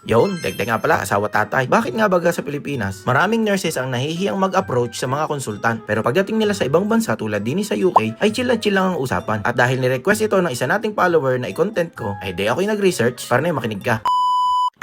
Yun, dagdag nga pala, asawa tatay. Bakit nga baga sa Pilipinas, maraming nurses ang nahihiyang mag-approach sa mga konsultan. Pero pagdating nila sa ibang bansa tulad din sa UK, ay chill lang ang usapan. At dahil ni-request ito ng isa nating follower na i-content ko, ay di ako'y nag-research para na makinig ka.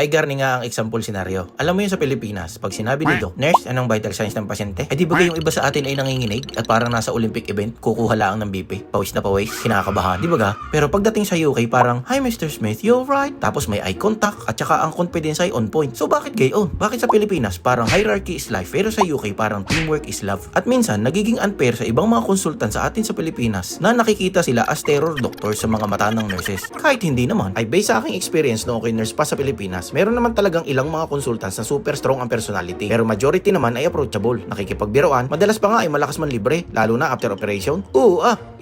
Ay garni nga ang example senaryo. Alam mo yun sa Pilipinas, pag sinabi ni Doc, nurse, anong vital signs ng pasyente? Eh di ba yung iba sa atin ay nanginginig at parang nasa Olympic event, kukuha lang ng BP, pawis na pawis, kinakabahan, di ba ga? Pero pagdating sa UK, parang, hi Mr. Smith, you right? Tapos may eye contact at saka ang confidence ay on point. So bakit gayon? Bakit sa Pilipinas parang hierarchy is life, pero sa UK parang teamwork is love? At minsan, nagiging unfair sa ibang mga konsultan sa atin sa Pilipinas na nakikita sila as terror doctor sa mga mata ng nurses. Kahit hindi naman, ay based sa aking experience noong ako'y nurse pa sa Pilipinas, meron naman talagang ilang mga consultants na super strong ang personality. Pero majority naman ay approachable, nakikipagbiroan, madalas pa nga ay malakas man libre, lalo na after operation.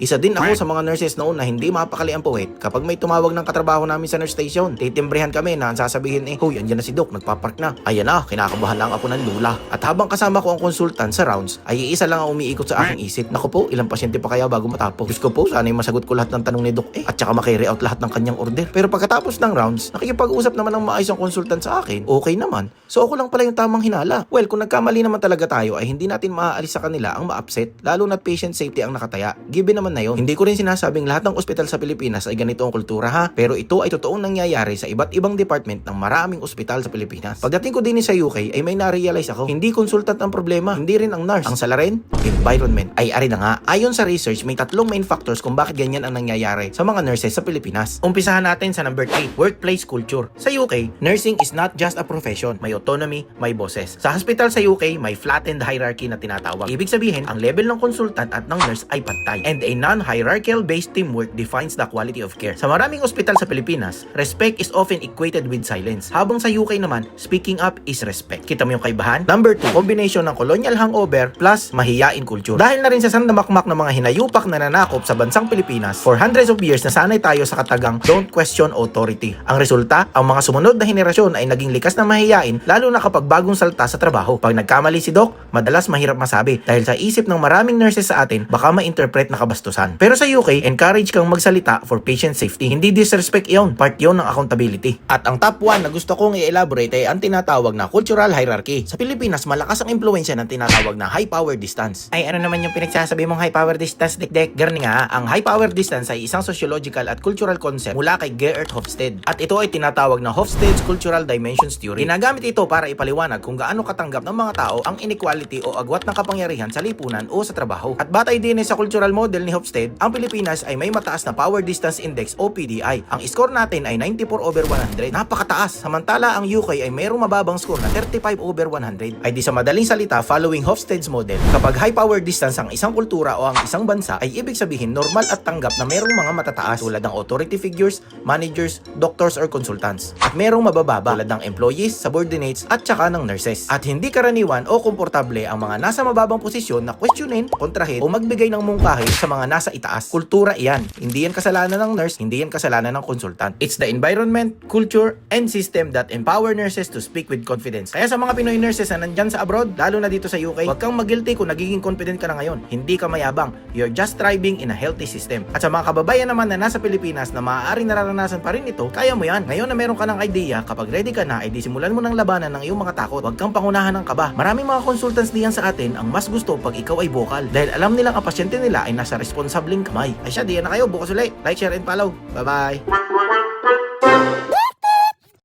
Isa din ako sa mga nurses noon na hindi mapakali ang puwet kapag may tumawag ng katrabaho namin sa nurse station. Titimbrehan kami na ang sasabihin huy, andyan na si Doc, nagpapark na. Ayan na, kinakabahan lang ako ng lula. At habang kasama ko ang consultant sa rounds, ay isa lang ang umiikot sa aking isip. Naku po, ilang pasyente pa kaya bago matapos? Diyos ko po, sana'y masagot ko lahat ng tanong ni Doc at saka makarry out lahat ng kanyang order. Pero pagkatapos ng rounds, nakikipag-usap naman ng maayos ang consultant sa akin, okay naman. So ako lang pala yung tamang hinala. Well, kung nagkamali naman talaga tayo ay hindi natin maaalis sa kanila ang ma-upset, lalo na patient safety ang nakataya. Given naman na yun. Hindi ko rin sinasabing lahat ng ospital sa Pilipinas ay ganito ang kultura ha, pero ito ay totoong nangyayari sa iba't ibang department ng maraming ospital sa Pilipinas. Pagdating ko din sa UK ay may na-realize ako, hindi consultant ang problema, hindi rin ang nurse. Ang sala rin, environment. Ay ari na nga, ayon sa research, may tatlong main factors kung bakit ganyan ang nangyayari sa mga nurses sa Pilipinas. Umpisahan natin sa number 3, workplace culture. Sa UK, nursing is not just a profession. May autonomy, may bosses. Sa hospital sa UK, may flattened hierarchy na tinatawag. Ibig sabihin, ang level ng consultant at ng nurse ay pantay. And a non-hierarchical based teamwork defines the quality of care. Sa maraming ospital sa Pilipinas, respect is often equated with silence. Habang sa UK naman, speaking up is respect. Kita mo yung kaibahan? Number 2, combination ng colonial hangover plus mahiyain culture. Dahil na rin sa sandamakmak ng mga hinayupak na nanakop sa bansang Pilipinas, for hundreds of years nasanay tayo sa katagang don't question authority. Ang resulta, ang mga sumunod na henerasyon ay naging likas na mahiyain, lalo na kapag bagong salta sa trabaho. Pag nagkamali si Doc, madalas mahirap masabi dahil sa isip ng maraming nurses sa atin, baka ma-interpret na kabastusan. Pero sa UK, encourage kang magsalita for patient safety. Hindi disrespect yon, part yon ng accountability. At ang top 1 na gusto kong i-elaborate ay ang tinatawag na cultural hierarchy. Sa Pilipinas, malakas ang impluensya ng tinatawag na high power distance. Ay ano naman yung pinagsasabi mong high power distance, Dek? Garni nga, ang high power distance ay isang sociological at cultural concept mula kay Gerhard Hofstede. At ito ay tinatawag na Hofstede's Cultural Dimensions Theory. Ginagamit ito para ipaliwanag kung gaano katanggap ng mga tao ang inequality o agwat ng kapangyarihan sa lipunan o sa trabaho. At batay din sa cultural model ni Hofstede, ang Pilipinas ay may mataas na Power Distance Index o PDI. Ang score natin ay 94/100. Napakataas. Samantala ang UK ay mayroong mababang score na 35/100. Ay di sa madaling salita, following Hofstede's model, kapag high power distance ang isang kultura o ang isang bansa, ay ibig sabihin normal at tanggap na mayroong mga matataas tulad ng authority figures, managers, doctors or consultants. At mayroong mabababa tulad ng employees, subordinates at saka ng nurses. At hindi karaniwan o komportable ang mga nasa mababang posisyon na questionin, kontrahin o magbigay ng mungkahi sa mga nasa itaas. Kultura iyan. Hindi yan kasalanan ng nurse, hindi yan kasalanan ng consultant. It's the environment, culture, and system that empower nurses to speak with confidence. Kaya sa mga Pinoy nurses na nandyan sa abroad, lalo na dito sa UK, huwag kang mag-guilty kung nagiging confident ka na ngayon. Hindi ka mayabang. You're just thriving in a healthy system. At sa mga kababayan naman na nasa Pilipinas na maaaring nararanasan pa rin ito, kaya mo yan. Ngayon na meron ka ng idea, kapag ready ka na, ay di simulan mo ng labanan ng iyong mga takot. Huwag kang pangunahan ng kaba. Maraming mga consultants diyan sa atin ang mas gusto pag ikaw ay vocal. Dahil alam nilang ang pasyente nila ay nasa responsableng kamay. Ay siya, diyan na kayo. Bukas ulit. Like, share, and follow. Bye-bye!